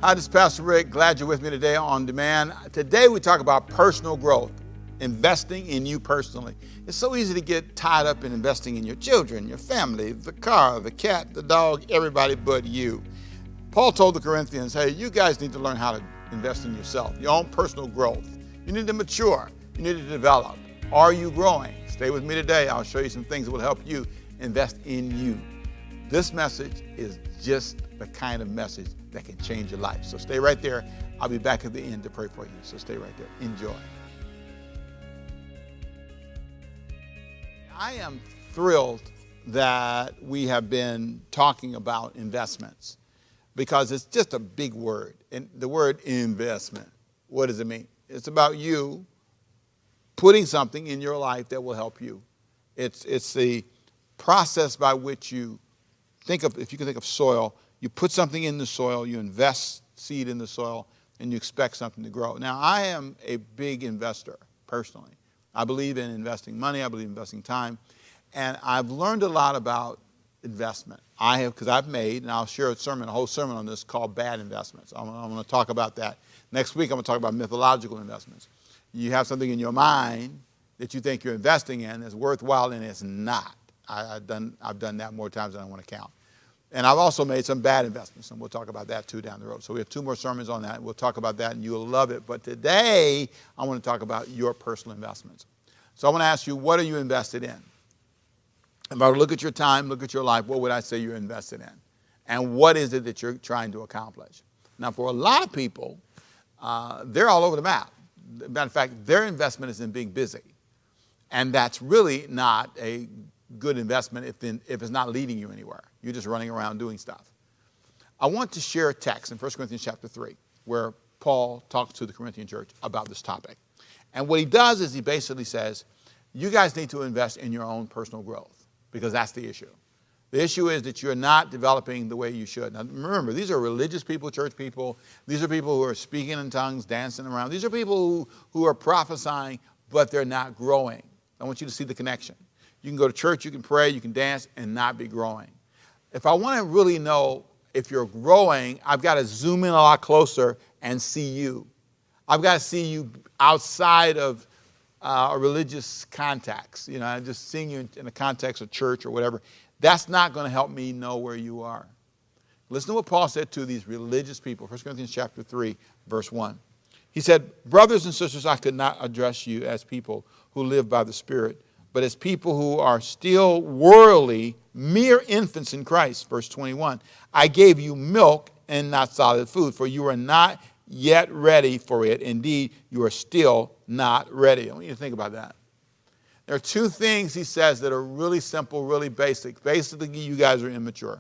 Hi, this is Pastor Rick. Glad you're with me today on Demand. Today we talk about personal growth, investing in you personally. It's so easy to get tied up in investing in your children, your family, the car, the cat, the dog, everybody but you. Paul told the Corinthians, hey, you guys need to learn how to invest in yourself, your own personal growth. You need to mature. You need to develop. Are you growing? Stay with me today. I'll show you some things that will help you invest in you. This message is just the kind of message that can change your life. So stay right there. I'll be back at the end to pray for you. So stay right there. Enjoy. I am thrilled that we have been talking about investments because it's just a big word. And the word investment, what does it mean? It's about you putting something in your life that will help you. It's the process by which you think of, if you can think of soil, you put something in the soil, you invest seed in the soil, and you expect something to grow. Now, I am a big investor, personally. I believe in investing money, I believe in investing time, and I've learned a lot about investment. I have, because I've made, and I'll share a whole sermon on this called Bad Investments. I'm going to talk about that. Next week, I'm going to talk about mythological investments. You have something in your mind that you think you're investing in that's worthwhile, and it's not. I've done that more times than I want to count. And I've also made some bad investments, and we'll talk about that too down the road. So we have 2 more sermons on that. We'll talk about that, and you'll love it. But today, I want to talk about your personal investments. So I want to ask you, what are you invested in? If I look at your time, look at your life, what would I say you're invested in? And what is it that you're trying to accomplish? Now, for a lot of people, they're all over the map. Matter of fact, their investment is in being busy. And that's really not a good investment if it's not leading you anywhere. You're just running around doing stuff. I want to share a text in 1 Corinthians chapter 3 where Paul talks to the Corinthian church about this topic. And what he does is he basically says, you guys need to invest in your own personal growth because that's the issue. The issue is that you're not developing the way you should. Now remember, these are religious people, church people. These are people who are speaking in tongues, dancing around. These are people who are prophesying, but they're not growing. I want you to see the connection. You can go to church, you can pray, you can dance, and not be growing. If I want to really know if you're growing, I've got to zoom in a lot closer and see you. I've got to see you outside of a religious context. You know, just seeing you in the context of church or whatever. That's not going to help me know where you are. Listen to what Paul said to these religious people. 1 Corinthians chapter 3, verse 1. He said, brothers and sisters, I could not address you as people who live by the Spirit, but as people who are still worldly, mere infants in Christ. Verse 21, I gave you milk and not solid food, for you are not yet ready for it. Indeed, you are still not ready. I want you to think about that. There are 2 things he says that are really simple, really basic. Basically, you guys are immature.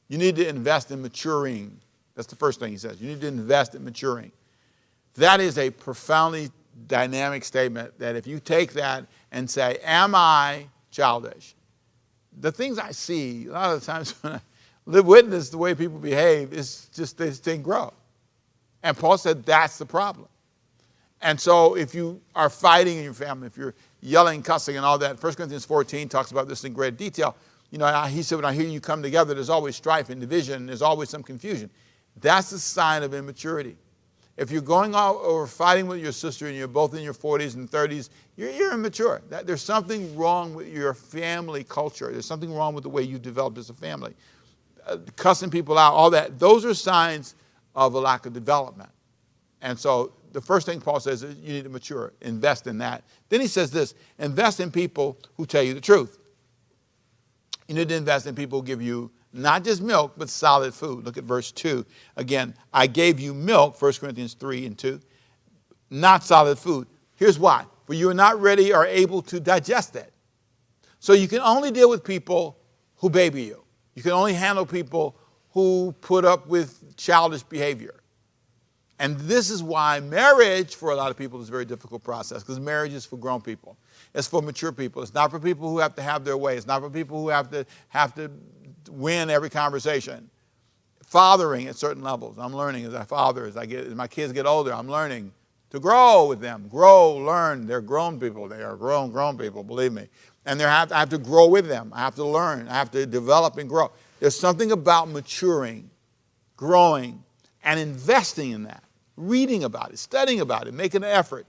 You need to invest in maturing. That's the first thing he says. You need to invest in maturing. That is a profoundly dynamic statement that if you take that and say, am I childish? The things I see, a lot of the times when I live witness the way people behave, it's just they just didn't grow. And Paul said that's the problem. And so if you are fighting in your family, if you're yelling, cussing, and all that, 1 Corinthians 14 talks about this in great detail. You know, he said, when I hear you come together, there's always strife and division, and there's always some confusion. That's a sign of immaturity. If you're going out or fighting with your sister and you're both in your 40s and 30s, you're immature. There's something wrong with your family culture. There's something wrong with the way you developed as a family. Cussing people out, all that, those are signs of a lack of development. And so the first thing Paul says is you need to mature, invest in that. Then he says this, invest in people who tell you the truth. You need to invest in people who give you not just milk, but solid food. Look at verse 2. Again, I gave you milk, 1 Corinthians 3 and 2, not solid food. Here's why. For you are not ready or able to digest it. So you can only deal with people who baby you. You can only handle people who put up with childish behavior. And this is why marriage, for a lot of people, is a very difficult process, because marriage is for grown people. It's for mature people. It's not for people who have to have their way. It's not for people who have to win every conversation. Fathering at certain levels. I'm learning as I father, as my kids get older, I'm learning to grow with them. Grow, learn. They're grown people. They are grown people, believe me. And I have to grow with them. I have to learn. I have to develop and grow. There's something about maturing, growing, and investing in that, reading about it, studying about it, making an effort.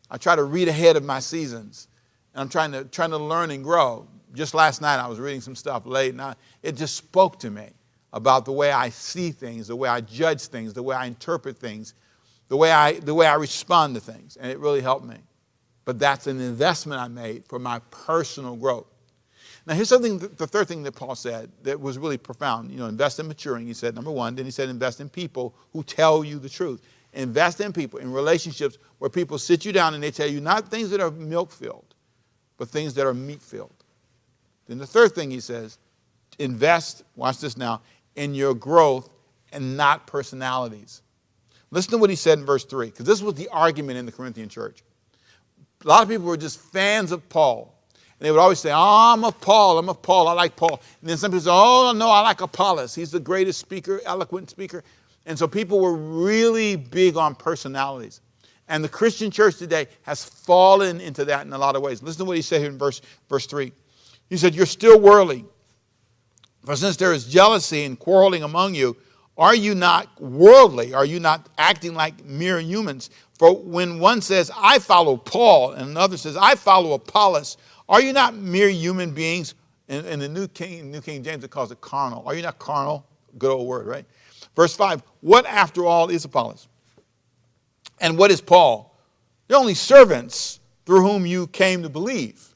I try to read ahead of my seasons, and I'm trying to learn and grow. Just last night I was reading some stuff late, and it just spoke to me about the way I see things, the way I judge things, the way I interpret things, the way I respond to things, and it really helped me. But that's an investment I made for my personal growth. Now here's something, the third thing that Paul said that was really profound. Invest in maturing, he said, number one. Then he said invest in people who tell you the truth. Invest in people, in relationships where people sit you down and they tell you not things that are milk-filled, but things that are meat-filled. Then the third thing he says, invest, watch this now, in your growth and not personalities. Listen to what he said in verse 3, because this was the argument in the Corinthian church. A lot of people were just fans of Paul. And they would always say, oh, I'm of Paul, I like Paul. And then some people say, oh, no, I like Apollos. He's the greatest speaker, eloquent speaker. And so people were really big on personalities. And the Christian church today has fallen into that in a lot of ways. Listen to what he said here in verse 3. He said, you're still worldly. For since there is jealousy and quarreling among you, are you not worldly? Are you not acting like mere humans? For when one says, I follow Paul, and another says, I follow Apollos, are you not mere human beings? In the New King James, it calls it carnal. Are you not carnal? Good old word, right? Verse 5, what after all is Apollos? And what is Paul? They're only servants through whom you came to believe.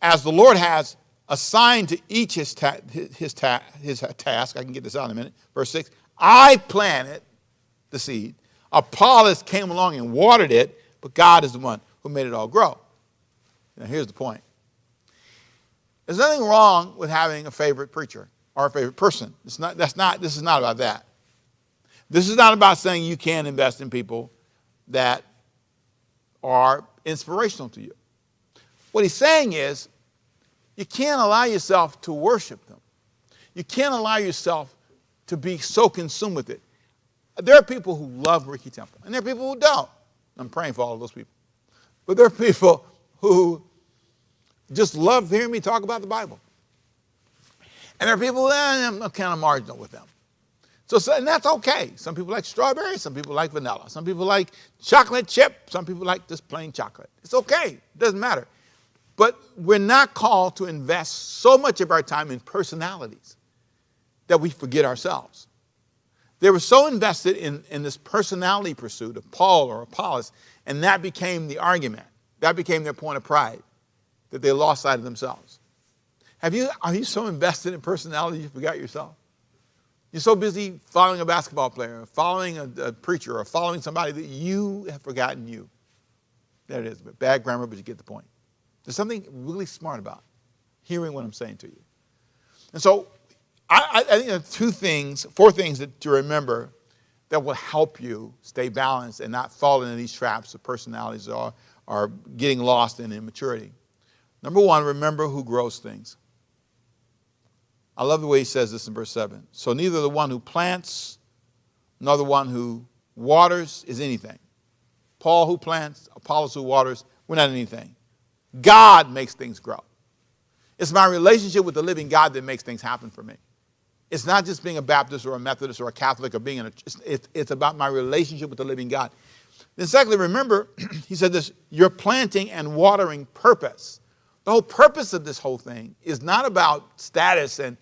As the Lord has assigned to each his task, I can get this out in a minute. Verse 6, I planted the seed. Apollos came along and watered it, but God is the one who made it all grow. Now here's the point. There's nothing wrong with having a favorite preacher or a favorite person. This is not about that. This is not about saying you can't invest in people that are inspirational to you. What he's saying is you can't allow yourself to worship them. You can't allow yourself to be so consumed with it. There are people who love Ricky Temple, and there are people who don't. I'm praying for all of those people. But there are people who just love hearing me talk about the Bible. And there are people that I'm kind of marginal with them. And that's okay. Some people like strawberry, some people like vanilla, some people like chocolate chip, some people like just plain chocolate. It's okay. It doesn't matter. But we're not called to invest so much of our time in personalities that we forget ourselves. They were so invested in this personality pursuit of Paul or Apollos, and that became the argument. That became their point of pride, that they lost sight of themselves. Are you so invested in personality you forgot yourself? You're so busy following a basketball player, or following a preacher, or following somebody that you have forgotten you. There it is. Bad grammar, but you get the point. There's something really smart about hearing what I'm saying to you. And so I think there are four things to remember that will help you stay balanced and not fall into these traps of personalities or getting lost in immaturity. Number one, remember who grows things. I love the way he says this in verse 7. So neither the one who plants nor the one who waters is anything. Paul who plants, Apollos who waters, we're not anything. God makes things grow. It's my relationship with the living God that makes things happen for me. It's not just being a Baptist or a Methodist or a Catholic or being in a, it's about my relationship with the living God. Then secondly, remember, he said this, your planting and watering purpose. The whole purpose of this whole thing is not about status and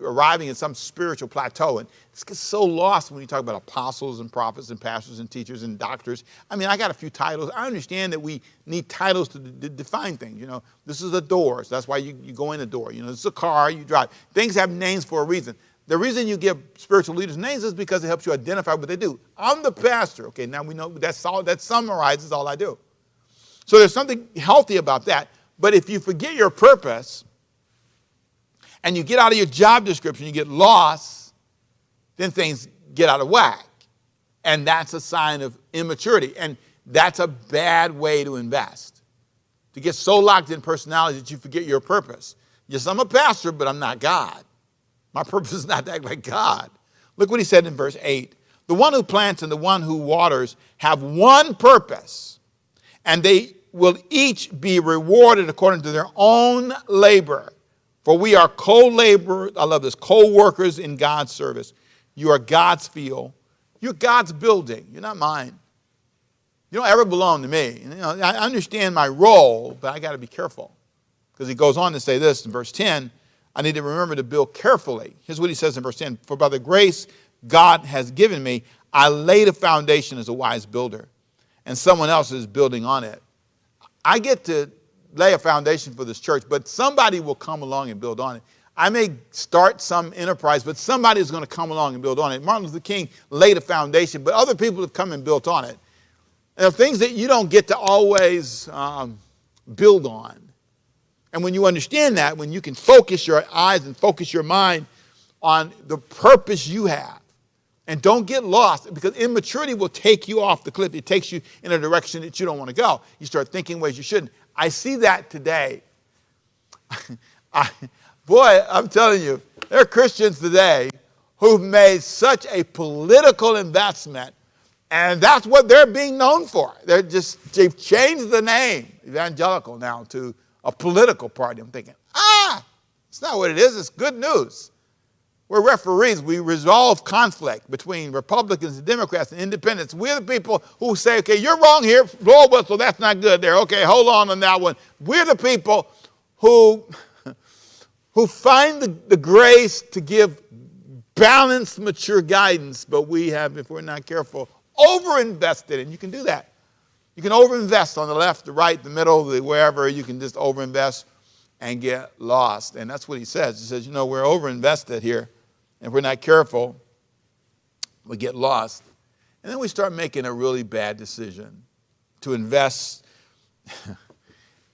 arriving at some spiritual plateau. And it gets so lost when you talk about apostles and prophets and pastors and teachers and doctors. I mean, I got a few titles. I understand that we need titles to define things. You know, this is a door, so that's why you go in the door. You know, this is a car, you drive. Things have names for a reason. The reason you give spiritual leaders names is because it helps you identify what they do. I'm the pastor. Okay, now we know that summarizes all I do. So there's something healthy about that. But if you forget your purpose and you get out of your job description, you get lost, then things get out of whack. And that's a sign of immaturity. And that's a bad way to invest. To get so locked in personality that you forget your purpose. Yes, I'm a pastor, but I'm not God. My purpose is not to act like God. Look what he said in verse 8. The one who plants and the one who waters have one purpose, and they will each be rewarded according to their own labor. For we are co-laborers, I love this, co-workers in God's service. You are God's field. You're God's building. You're not mine. You don't ever belong to me. You know, I understand my role, but I got to be careful. Because he goes on to say this in verse 10, I need to remember to build carefully. Here's what he says in verse 10, for by the grace God has given me, I laid a foundation as a wise builder, and someone else is building on it. I get to lay a foundation for this church, but somebody will come along and build on it. I may start some enterprise, but somebody is going to come along and build on it. Martin Luther King laid a foundation, but other people have come and built on it. There are things that you don't get to always build on. And when you understand that, when you can focus your eyes and focus your mind on the purpose you have, and don't get lost, because immaturity will take you off the cliff. It takes you in a direction that you don't want to go. You start thinking ways you shouldn't. I see that today. Boy, I'm telling you, there are Christians today who've made such a political investment, and that's what they're being known for. They've changed the name, evangelical now, to a political party. I'm thinking, it's not what it is. It's good news. We're referees. We resolve conflict between Republicans and Democrats and independents. We're the people who say, okay, you're wrong here, blow a whistle, that's not good there. Okay, hold on that one. We're the people who find the grace to give balanced, mature guidance, but we have, if we're not careful, overinvested, and you can do that. You can overinvest on the left, the right, the middle, wherever. You can just overinvest and get lost. And that's what he says. He says, we're overinvested here. And if we're not careful, we get lost. And then we start making a really bad decision to invest.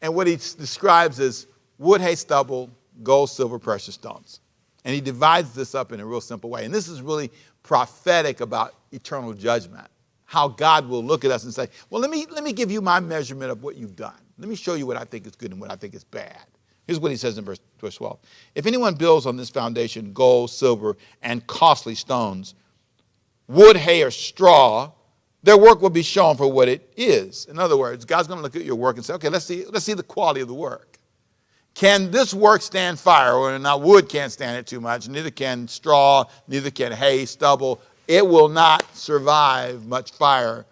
And what he describes as wood, hay, stubble, gold, silver, precious stones. And he divides this up in a real simple way. And this is really prophetic about eternal judgment. How God will look at us and say, well, let me give you my measurement of what you've done. Let me show you what I think is good and what I think is bad. Here's what he says in verse 12. If anyone builds on this foundation gold, silver, and costly stones, wood, hay, or straw, their work will be shown for what it is. In other words, God's going to look at your work and say, okay, let's see the quality of the work. Can this work stand fire? Well, now wood can't stand it too much. Neither can straw, neither can hay, stubble. It will not survive much fire.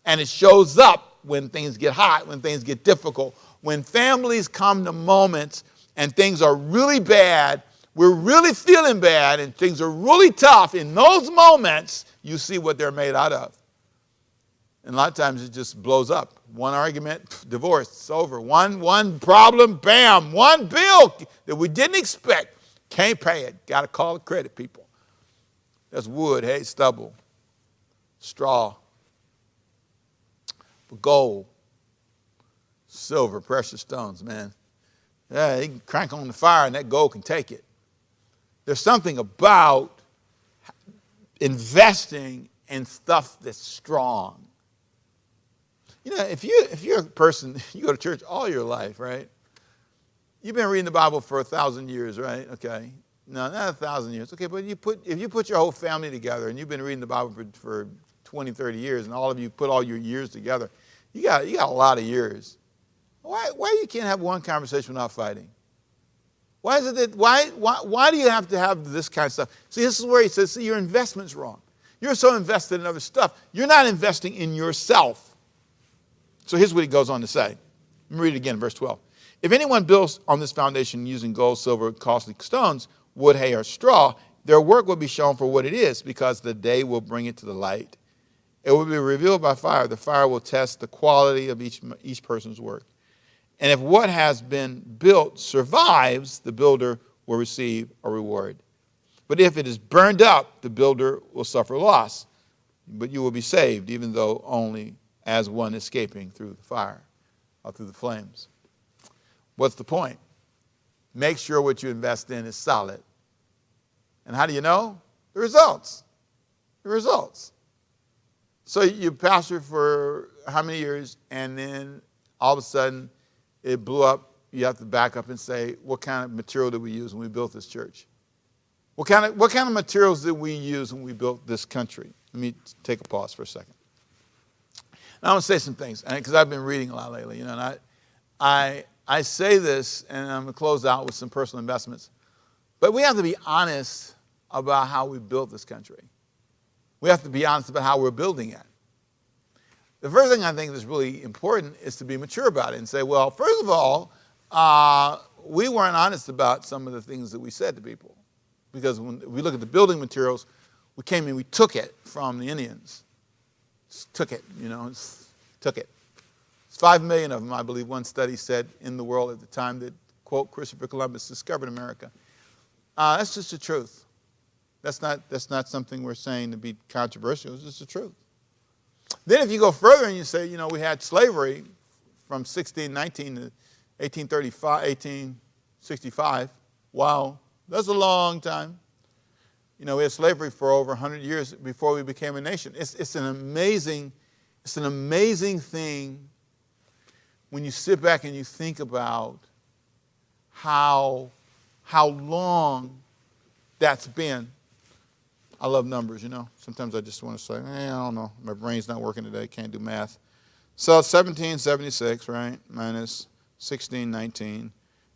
And it shows up when things get hot, when things get difficult. When families come to moments and things are really bad, we're really feeling bad, and things are really tough, in those moments, you see what they're made out of. And a lot of times it just blows up. One argument, divorce, it's over. One problem, bam. One bill that we didn't expect, can't pay it. Got to call the credit people. That's wood, hay, stubble, straw, gold, silver, precious stones, man. Yeah, you can crank on the fire and that gold can take it. There's something about investing in stuff that's strong. If you're a person, you go to church all your life, right? You've been reading the Bible for 1,000 years, right? Okay. No, not 1,000 years. Okay, but if you put your whole family together and you've been reading the Bible for 20, 30 years, and all of you put all your years together, you got a lot of years. Why you can't have one conversation without fighting? Why is it that why do you have to have this kind of stuff? See, this is where he says, see, your investment's wrong. You're so invested in other stuff. You're not investing in yourself. So here's what he goes on to say. Let me read it again, verse 12. If anyone builds on this foundation using gold, silver, costly stones, wood, hay, or straw, their work will be shown for what it is, because the day will bring it to the light. It will be revealed by fire. The fire will test the quality of each person's work. And if what has been built survives, the builder will receive a reward. But if it is burned up, the builder will suffer loss. But you will be saved, even though only as one escaping through the fire or through the flames. What's the point? Make sure what you invest in is solid. And how do you know? The results. The results. So you pastor for how many years, and then all of a sudden it blew up. You have to back up and say, what kind of material did we use when we built this church? What kind of materials did we use when we built this country? Let me take a pause for a second. Now I want to say some things, because I've been reading a lot lately, and I say this, and I'm going to close out with some personal investments. But we have to be honest about how we built this country. We have to be honest about how we're building it. The first thing I think that's really important is to be mature about it and say, well, first of all, we weren't honest about some of the things that we said to people. Because when we look at the building materials, we came in, we took it from the Indians. Just took it, took it. It's 5 million of them, I believe one study said, in the world at the time that, quote, Christopher Columbus discovered America. That's just the truth. That's not something we're saying to be controversial. It's just the truth. Then if you go further and you say, we had slavery from 1619 to 1865. Wow, that's a long time. We had slavery for over 100 years before we became a nation. It's an amazing thing when you sit back and you think about how long that's been. I love numbers, Sometimes I just want to say, I don't know. My brain's not working today. Can't do math. So 1776, right, minus 1619.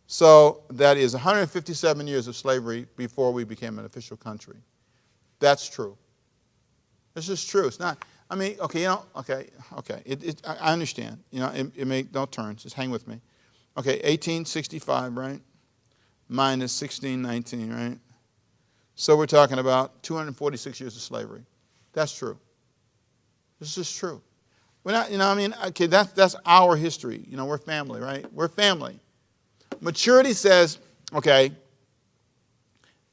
So that is 157 years of slavery before we became an official country. That's true. It's just true. It's not, okay. I understand. It may, don't turn. Just hang with me. Okay, 1865, right, minus 1619, right? So we're talking about 246 years of slavery. That's true. This is true. We're not, okay, that's our history. We're family, right? We're family. Maturity says, okay,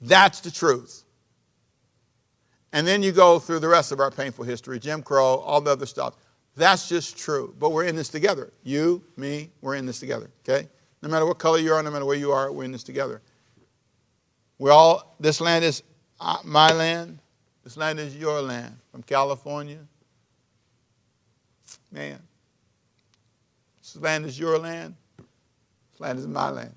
that's the truth. And then you go through the rest of our painful history, Jim Crow, all the other stuff. That's just true. But we're in this together. You, me, we're in this together, okay? No matter what color you are, no matter where you are, we're in this together. This land is my land. This land is your land. From California. Man. This land is your land. This land is my land.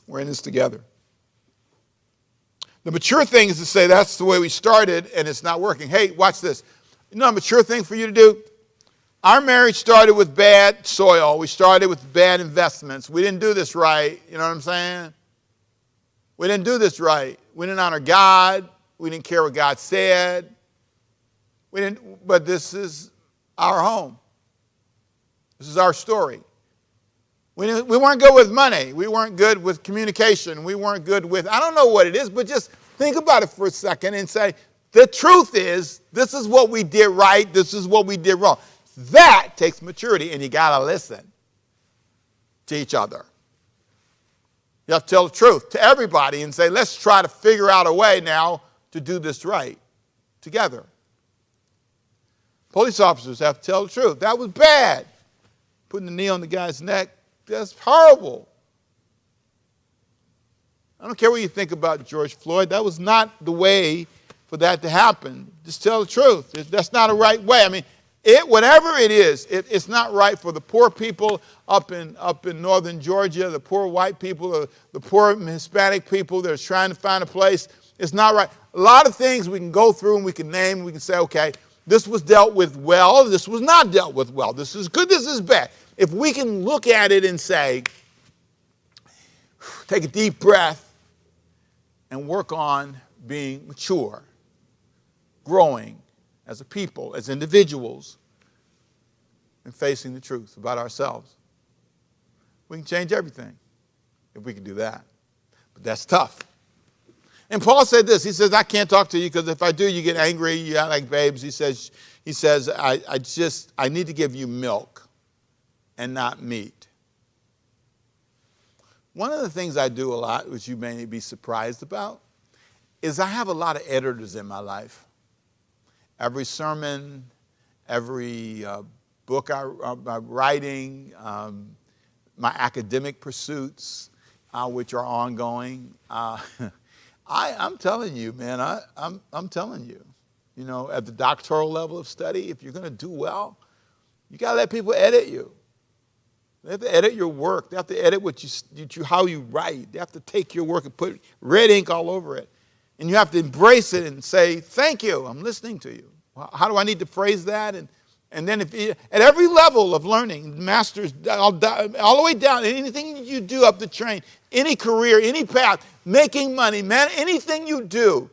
We're in this together. The mature thing is to say that's the way we started and it's not working. Hey, watch this. A mature thing for you to do? Our marriage started with bad soil. We started with bad investments. We didn't do this right. You know what I'm saying? We didn't do this right. We didn't honor God. We didn't care what God said. But this is our home. This is our story. We weren't good with money. We weren't good with communication. We weren't good with, I don't know what it is, but just think about it for a second and say, the truth is, this is what we did right. This is what we did wrong. That takes maturity, and you got to listen to each other. You have to tell the truth to everybody and say, let's try to figure out a way now to do this right together. Police officers have to tell the truth. That was bad. Putting the knee on the guy's neck, that's horrible. I don't care what you think about George Floyd. That was not the way for that to happen. Just tell the truth. That's not a right way. Whatever it is, it's not right for the poor people up in northern Georgia, the poor white people, the poor Hispanic people that are trying to find a place. It's not right. A lot of things we can go through and we can name, we can say, okay, this was dealt with well, this was not dealt with well. This is good, this is bad. If we can look at it and say, take a deep breath and work on being mature, growing as a people, as individuals, and facing the truth about ourselves. We can change everything if we can do that. But that's tough. And Paul said this. He says, I can't talk to you because if I do, you get angry, you act like babes. He says, I need to give you milk and not meat. One of the things I do a lot, which you may be surprised about, is I have a lot of editors in my life. Every sermon, every book I'm writing, my academic pursuits, which are ongoing. I'm telling you, man, I'm telling you, at the doctoral level of study, if you're going to do well, you got to let people edit you. They have to edit your work. They have to edit how you write. They have to take your work and put red ink all over it. And you have to embrace it and say, thank you, I'm listening to you. How do I need to phrase that? And then at every level of learning, masters, all the way down, anything you do up the train, any career, any path, making money, man, anything you do,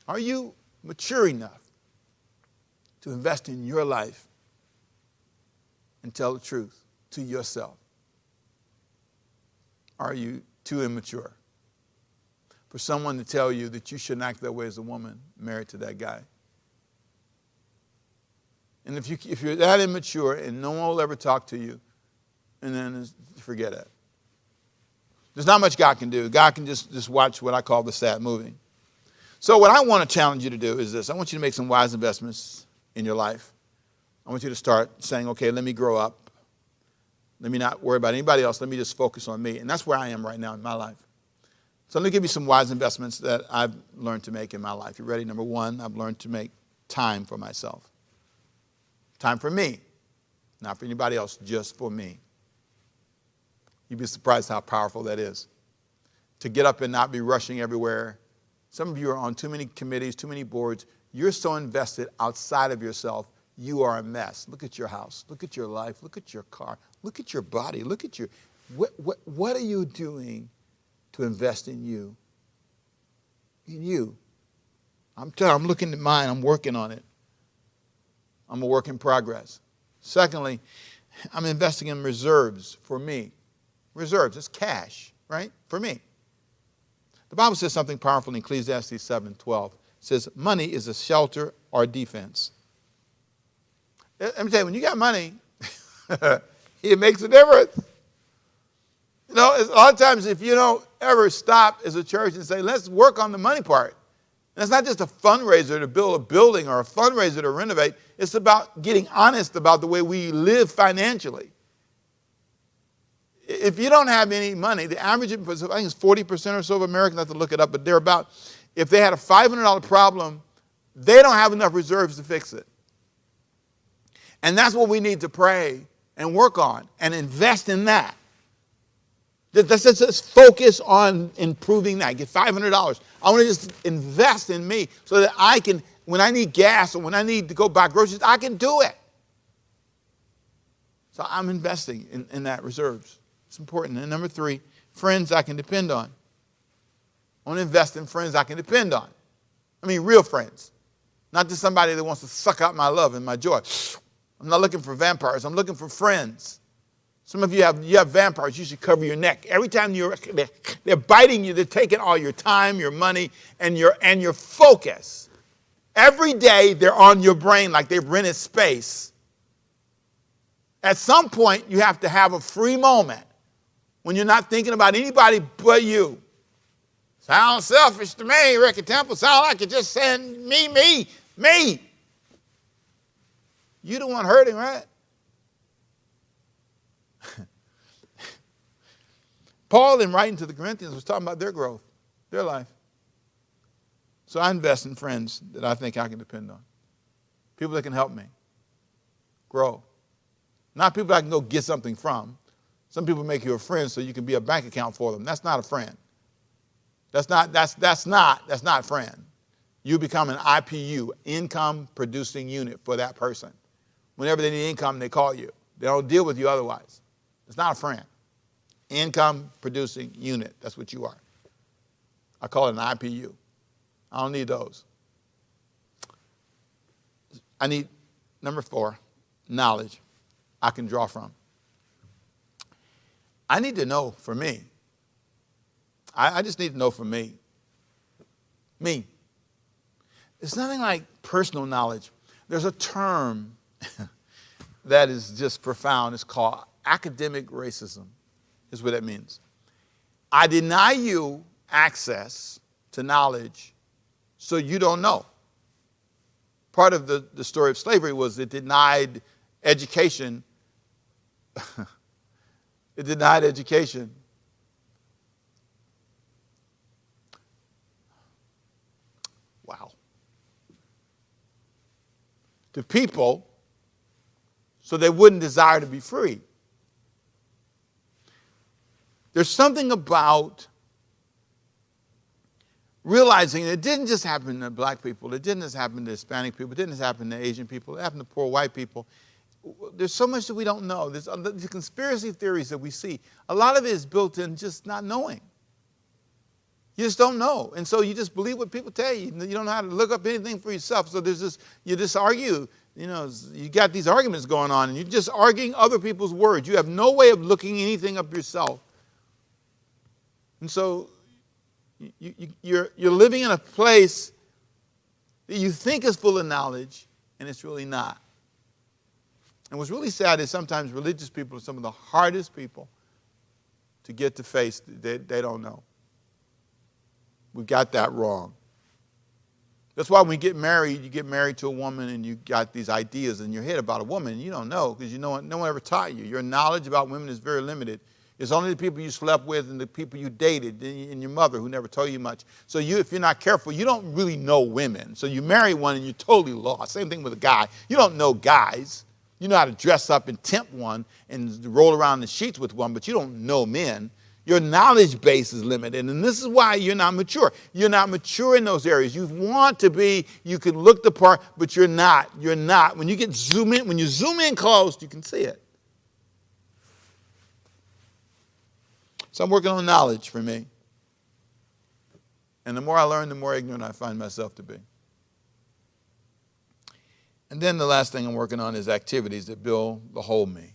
are you mature enough to invest in your life and tell the truth to yourself? Are you too immature for someone to tell you that you shouldn't act that way as a woman married to that guy? And if you're that immature and no one will ever talk to you, and then forget it. There's not much God can do. God can just watch what I call the sad movie. So what I want to challenge you to do is this. I want you to make some wise investments in your life. I want you to start saying, okay, let me grow up. Let me not worry about anybody else. Let me just focus on me. And that's where I am right now in my life. So let me give you some wise investments that I've learned to make in my life. You ready? Number one, I've learned to make time for myself. Time for me. Not for anybody else, just for me. You'd be surprised how powerful that is. To get up and not be rushing everywhere. Some of you are on too many committees, too many boards. You're so invested outside of yourself, you are a mess. Look at your house. Look at your life. Look at your car. Look at your body. Look at your... What are you doing to invest in you? In you. I'm looking at mine. I'm working on it. I'm a work in progress. Secondly, I'm investing in reserves for me. Reserves, it's cash, right? For me. The Bible says something powerful in Ecclesiastes 7:12. It says, money is a shelter or defense. Let me tell you, when you got money, it makes a difference. You know, a lot of times if you don't ever stop as a church and say, let's work on the money part. And it's not just a fundraiser to build a building or a fundraiser to renovate. It's about getting honest about the way we live financially. If you don't have any money, the average, I think it's 40% or so of Americans, I have to look it up, but they're about, if they had a $500 problem, they don't have enough reserves to fix it. And that's what we need to pray and work on and invest in that. Let's focus on improving that. Get $500. I want to just invest in me so that I can, when I need gas or when I need to go buy groceries, I can do it. So I'm investing in that reserves. It's important. And number three, friends I can depend on. I want to invest in friends I can depend on. I mean, real friends. Not just somebody that wants to suck out my love and my joy. I'm not looking for vampires. I'm looking for friends. Some of you have vampires. You should cover your neck. Every time they're biting you, they're taking all your time, your money, and your focus. Every day they're on your brain like they've rented space. At some point, you have to have a free moment when you're not thinking about anybody but you. Sounds selfish to me, Ricky Temple. Sounds like you're just saying me. You the one hurting, right? Paul, in writing to the Corinthians, was talking about their growth, their life. So I invest in friends that I think I can depend on. People that can help me grow. Not people I can go get something from. Some people make you a friend so you can be a bank account for them. That's not a friend. That's not friend. You become an IPU, income producing unit for that person. Whenever they need income, they call you. They don't deal with you otherwise. It's not a friend. Income producing unit. That's what you are. I call it an IPU. I don't need those. I need, number 4, knowledge I can draw from. I need to know for me. I just need to know for me. Me. It's nothing like personal knowledge. There's a term that is just profound. It's called academic racism, is what it means. I deny you access to knowledge so you don't know. Part of the story of slavery was it denied education. It denied education. Wow. To people so they wouldn't desire to be free. There's something about realizing it didn't just happen to black people. It didn't just happen to Hispanic people. It didn't just happen to Asian people. It happened to poor white people. There's so much that we don't know. There's the conspiracy theories that we see. A lot of it is built in just not knowing. You just don't know. And so you just believe what people tell you. You don't know how to look up anything for yourself. So you just argue. You got these arguments going on, and you're just arguing other people's words. You have no way of looking anything up yourself. And so you're living in a place that you think is full of knowledge, and it's really not. And what's really sad is sometimes religious people are some of the hardest people to get to face. They don't know. We got that wrong. That's why when you get married to a woman and you got these ideas in your head about a woman, and you don't know because no one ever taught you. Your knowledge about women is very limited. It's only the people you slept with and the people you dated and your mother who never told you much. So if you're not careful, you don't really know women. So you marry one and you're totally lost. Same thing with a guy. You don't know guys. You know how to dress up and tempt one and roll around the sheets with one, but you don't know men. Your knowledge base is limited, and this is why you're not mature. You're not mature in those areas. You want to be, you can look the part, but you're not. You're not. When you zoom in close, you can see it. So I'm working on knowledge for me. And the more I learn, the more ignorant I find myself to be. And then the last thing I'm working on is activities that build the whole me.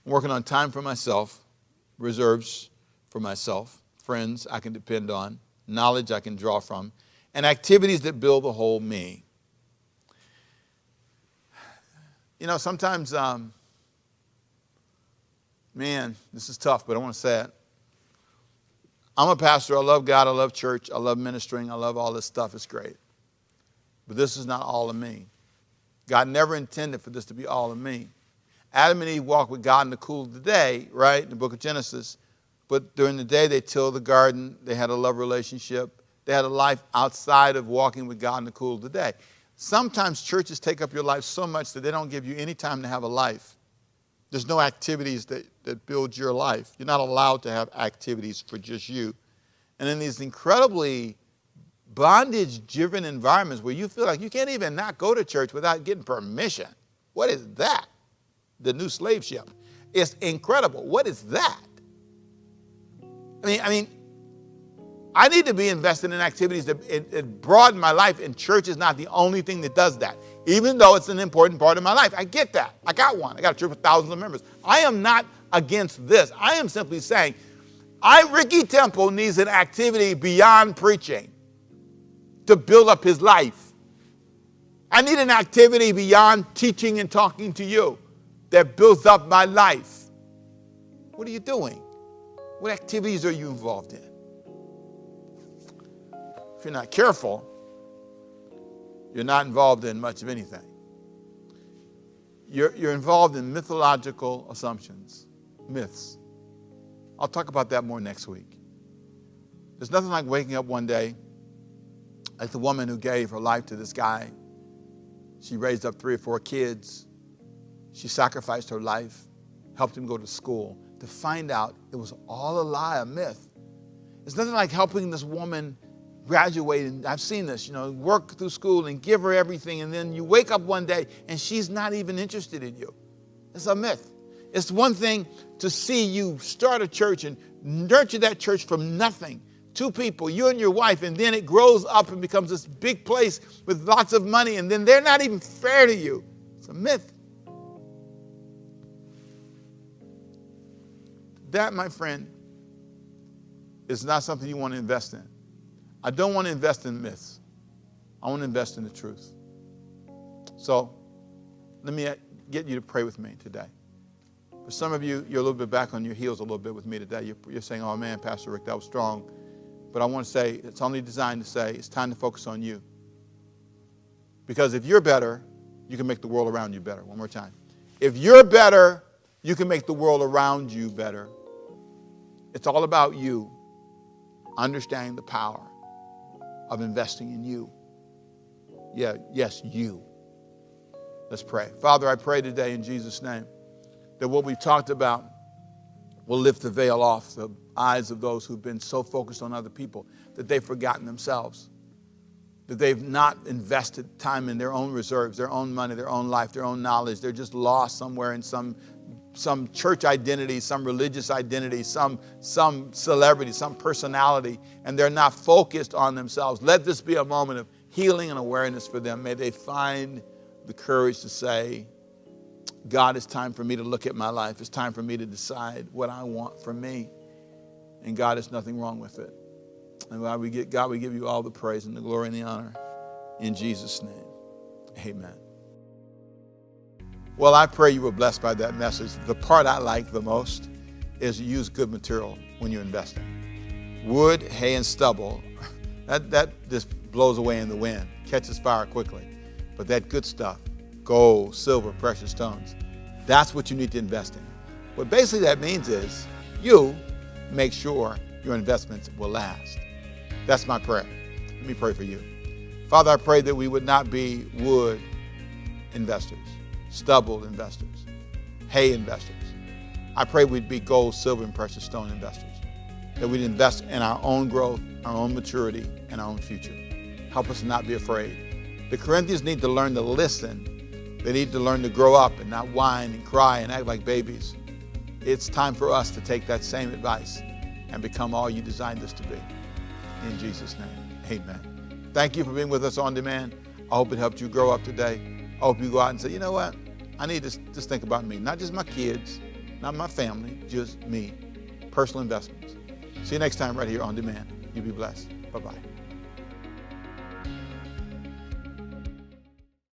I'm working on time for myself, reserves for myself, friends I can depend on, knowledge I can draw from, and activities that build the whole me. Sometimes, man, this is tough, but I want to say it. I'm a pastor. I love God. I love church. I love ministering. I love all this stuff. It's great. But this is not all of me. God never intended for this to be all of me. Adam and Eve walked with God in the cool of the day, right, in the book of Genesis. But during the day, they tilled the garden. They had a love relationship. They had a life outside of walking with God in the cool of the day. Sometimes churches take up your life so much that they don't give you any time to have a life. There's no activities that build your life. You're not allowed to have activities for just you. And in these incredibly bondage-driven environments where you feel like you can't even not go to church without getting permission. What is that? The new slave ship. It's incredible. What is that? I need to be invested in activities that broaden my life, and church is not the only thing that does that. Even though it's an important part of my life. I get that. I got one. I got a church with thousands of members. I am not against this. I am simply saying, Ricky Temple needs an activity beyond preaching to build up his life. I need an activity beyond teaching and talking to you that builds up my life. What are you doing? What activities are you involved in? If you're not careful, you're not involved in much of anything. You're involved in mythological assumptions, myths. I'll talk about that more next week. There's nothing like waking up one day, like the woman who gave her life to this guy. She raised up 3 or 4 kids. She sacrificed her life, helped him go to school, to find out it was all a lie, a myth. It's nothing like helping this woman graduate, and I've seen this, work through school and give her everything, and then you wake up one day and she's not even interested in you. It's a myth. It's one thing to see you start a church and nurture that church from nothing. 2 people, you and your wife, and then it grows up and becomes this big place with lots of money, and then they're not even fair to you. It's a myth. That, my friend, is not something you want to invest in. I don't want to invest in myths. I want to invest in the truth. So let me get you to pray with me today. For some of you, you're a little bit back on your heels a little bit with me today. You're saying, oh man, Pastor Rick, that was strong. But I want to say, it's only designed to say, it's time to focus on you. Because if you're better, you can make the world around you better. One more time. If you're better, you can make the world around you better. It's all about you understanding the power of investing in you. Yeah, yes, you. Let's pray. Father, I pray today in Jesus' name that what we've talked about will lift the veil off the eyes of those who've been so focused on other people that they've forgotten themselves, that they've not invested time in their own reserves, their own money, their own life, their own knowledge. They're just lost somewhere in some church identity, some religious identity, some celebrity, some personality, and they're not focused on themselves. Let this be a moment of healing and awareness for them. May they find the courage to say, God, it's time for me to look at my life. It's time for me to decide what I want for me. And God, there's nothing wrong with it. And God, we give you all the praise and the glory and the honor. In Jesus' name, amen. Well, I pray you were blessed by that message. The part I like the most is use good material when you're investing. Wood, hay, and stubble, that just blows away in the wind, catches fire quickly. But that good stuff, gold, silver, precious stones, that's what you need to invest in. What basically that means is you make sure your investments will last. That's my prayer. Let me pray for you. Father, I pray that we would not be wood investors, stubble investors, hay investors. I pray we'd be gold, silver, and precious stone investors, that we'd invest in our own growth, our own maturity, and our own future. Help us not be afraid. The Corinthians need to learn to listen. They need to learn to grow up and not whine and cry and act like babies. It's time for us to take that same advice and become all you designed us to be. In Jesus' name, amen. Thank you for being with us on demand. I hope it helped you grow up today. I hope you go out and say, you know what? I need to just think about me, not just my kids, not my family, just me. Personal investments. See you next time right here on demand. You be blessed. Bye-bye.